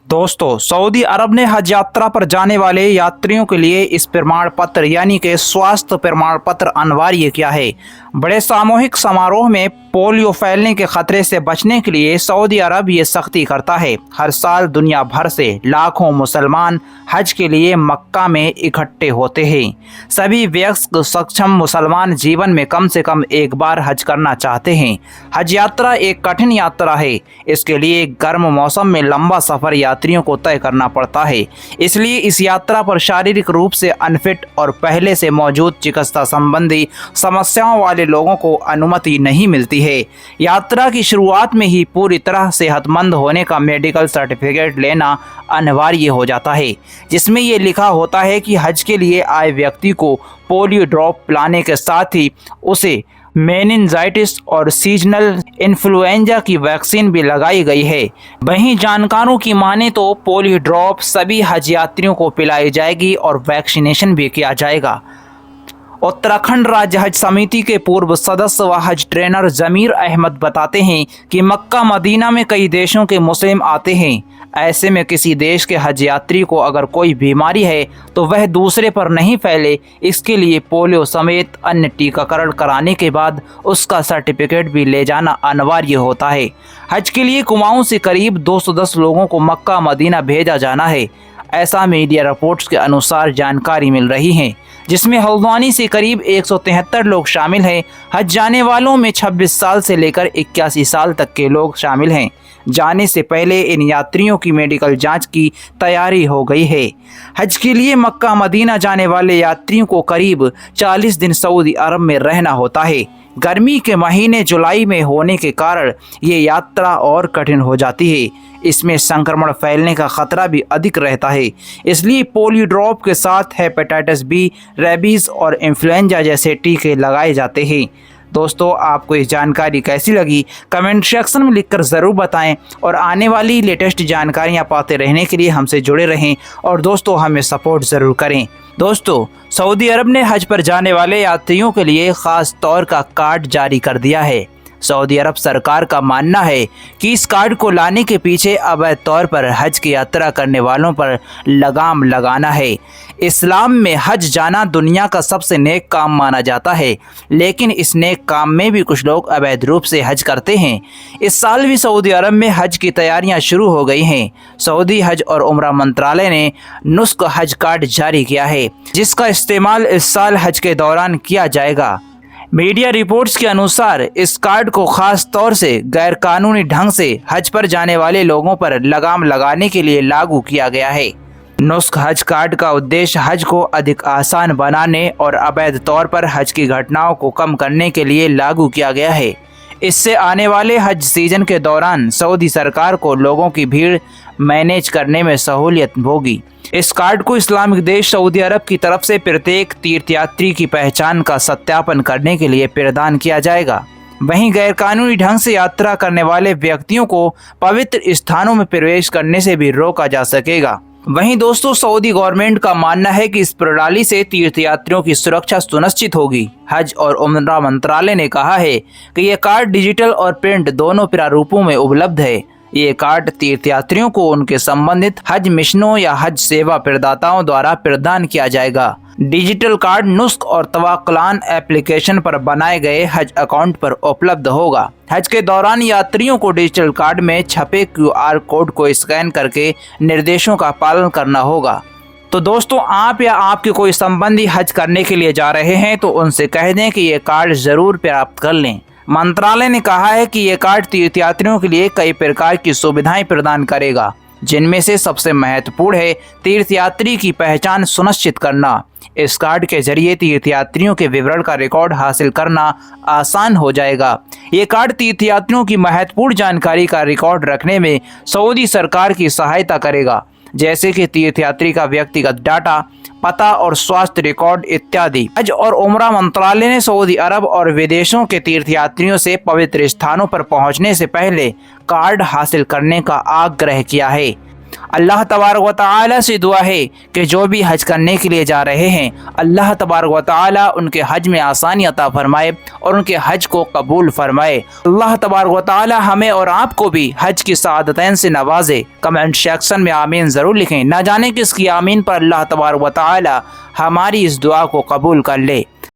दोस्तों, सऊदी अरब ने हज यात्रा पर जाने वाले यात्रियों के लिए इस प्रमाण पत्र यानी कि स्वास्थ्य प्रमाण पत्र अनिवार्य किया है। बड़े सामूहिक समारोह में पोलियो फैलने के खतरे से बचने के लिए सऊदी अरब ये सख्ती करता है। हर साल दुनिया भर से लाखों मुसलमान हज के लिए मक्का में इकट्ठे होते हैं। सभी वयस्क सक्षम मुसलमान जीवन में कम से कम एक बार हज करना चाहते हैं। हज यात्रा एक कठिन यात्रा है। इसके लिए गर्म मौसम में लंबा सफर यात्रियों को तय करना पड़ता है। इसलिए इस यात्रा पर शारीरिक रूप से अनफिट और पहले से मौजूद चिकित्सा संबंधी समस्याओं वाले लोगों को अनुमति नहीं मिलती है। यात्रा की शुरुआत में ही पूरी तरह सेहतमंद होने का मेडिकल सर्टिफिकेट लेना अनिवार्य हो जाता है, जिसमें ये लिखा होता है कि हज के लिए आए व्यक्ति को पोलियो ड्रॉप पिलाने के साथ ही उसे मेनिनजाइटिस और सीजनल इन्फ्लुएंजा की वैक्सीन भी लगाई गई है। वहीं जानकारों की माने तो पोलियो ड्रॉप सभी हज यात्रियों को पिलाई जाएगी और वैक्सीनेशन भी किया जाएगा। उत्तराखंड राज्य हज समिति के पूर्व सदस्य व हज ट्रेनर जमीर अहमद बताते हैं कि मक्का मदीना में कई देशों के मुस्लिम आते हैं। ऐसे में किसी देश के हज यात्री को अगर कोई बीमारी है तो वह दूसरे पर नहीं फैले, इसके लिए पोलियो समेत अन्य टीकाकरण कराने के बाद उसका सर्टिफिकेट भी ले जाना अनिवार्य होता है। हज के लिए कुमाऊं से करीब 210 लोगों को मक्का मदीना भेजा जाना है। ऐसा मीडिया रिपोर्ट्स के अनुसार जानकारी मिल रही है, जिसमें हल्द्वानी से करीब 173 लोग शामिल हैं। हज जाने वालों में 26 साल से लेकर 81 साल तक के लोग शामिल हैं। जाने से पहले इन यात्रियों की मेडिकल जांच की तैयारी हो गई है। हज के लिए मक्का मदीना जाने वाले यात्रियों को करीब 40 दिन सऊदी अरब में रहना होता है। गर्मी के महीने जुलाई में होने के कारण ये यात्रा और कठिन हो जाती है। इसमें संक्रमण फैलने का खतरा भी अधिक रहता है। इसलिए पोलियो ड्रॉप के साथ हेपेटाइटिस बी, रेबीज और इन्फ्लुएंजा जैसे टीके लगाए जाते हैं। दोस्तों, आपको ये जानकारी कैसी लगी कमेंट सेक्शन में लिखकर ज़रूर बताएं और आने वाली लेटेस्ट जानकारियां पाते रहने के लिए हमसे जुड़े रहें और दोस्तों हमें सपोर्ट ज़रूर करें। दोस्तों, सऊदी अरब ने हज पर जाने वाले यात्रियों के लिए ख़ास तौर का कार्ड जारी कर दिया है। सऊदी अरब सरकार का मानना है कि इस कार्ड को लाने के पीछे अवैध तौर पर हज की यात्रा करने वालों पर लगाम लगाना है। इस्लाम में हज जाना दुनिया का सबसे नेक काम माना जाता है, लेकिन इस नेक काम में भी कुछ लोग अवैध रूप से हज करते हैं। इस साल भी सऊदी अरब में हज की तैयारियां शुरू हो गई हैं। सऊदी हज और उम्रा मंत्रालय ने नुस्ख हज कार्ड जारी किया है, जिसका इस्तेमाल इस साल हज के दौरान किया जाएगा। मीडिया रिपोर्ट्स के अनुसार इस कार्ड को खास तौर से गैर कानूनी ढंग से हज पर जाने वाले लोगों पर लगाम लगाने के लिए लागू किया गया है। नुस्ख हज कार्ड का उद्देश्य हज को अधिक आसान बनाने और अवैध तौर पर हज की घटनाओं को कम करने के लिए लागू किया गया है। इससे आने वाले हज सीजन के दौरान सऊदी सरकार को लोगों की भीड़ मैनेज करने में सहूलियत होगी। इस कार्ड को इस्लामिक देश सऊदी अरब की तरफ से प्रत्येक तीर्थयात्री की पहचान का सत्यापन करने के लिए प्रदान किया जाएगा। वहीं गैरकानूनी ढंग से यात्रा करने वाले व्यक्तियों को पवित्र स्थानों में प्रवेश करने से भी रोका जा सकेगा। वहीं दोस्तों, सऊदी गवर्नमेंट का मानना है कि इस प्रणाली से तीर्थयात्रियों की सुरक्षा सुनिश्चित होगी। हज और उम्रा मंत्रालय ने कहा है कि यह कार्ड डिजिटल और प्रिंट दोनों प्रारूपों में उपलब्ध है। ये कार्ड तीर्थयात्रियों को उनके संबंधित हज मिशनों या हज सेवा प्रदाताओं द्वारा प्रदान किया जाएगा। डिजिटल कार्ड नुस्ख और तवक्कुलान एप्लीकेशन पर बनाए गए हज अकाउंट पर उपलब्ध होगा। हज के दौरान यात्रियों को डिजिटल कार्ड में छपे QR कोड को स्कैन करके निर्देशों का पालन करना होगा। तो दोस्तों, आप या आपके कोई संबंधी हज करने के लिए जा रहे हैं तो उनसे कह दें कि ये कार्ड जरूर प्राप्त कर लें। मंत्रालय ने कहा है कि ये कार्ड तीर्थयात्रियों के लिए कई प्रकार की सुविधाएं प्रदान करेगा, जिनमें से सबसे महत्वपूर्ण है तीर्थयात्री की पहचान सुनिश्चित करना। इस कार्ड के जरिए तीर्थयात्रियों के विवरण का रिकॉर्ड हासिल करना आसान हो जाएगा। ये कार्ड तीर्थयात्रियों की महत्वपूर्ण जानकारी का रिकॉर्ड रखने में सऊदी सरकार की सहायता करेगा, जैसे कि तीर्थयात्री का व्यक्तिगत डाटा, पता और स्वास्थ्य रिकॉर्ड इत्यादि। हज और उम्रा मंत्रालय ने सऊदी अरब और विदेशों के तीर्थयात्रियों से पवित्र स्थानों पर पहुंचने से पहले कार्ड हासिल करने का आग्रह किया है। अल्लाह तबारक व तआला से दुआ है कि जो भी हज करने के लिए जा रहे हैं, अल्लाह तबारक व तआला उनके हज में आसानी अता फरमाए और उनके हज को कबूल फरमाए। अल्लाह तबारक व तआला हमें और आपको भी हज की सआदतैन से नवाजे। कमेंट सेक्शन में आमीन ज़रूर लिखें। ना जाने किसकी आमीन पर अल्लाह तबारक व तआला हमारी इस दुआ को कबूल कर ले।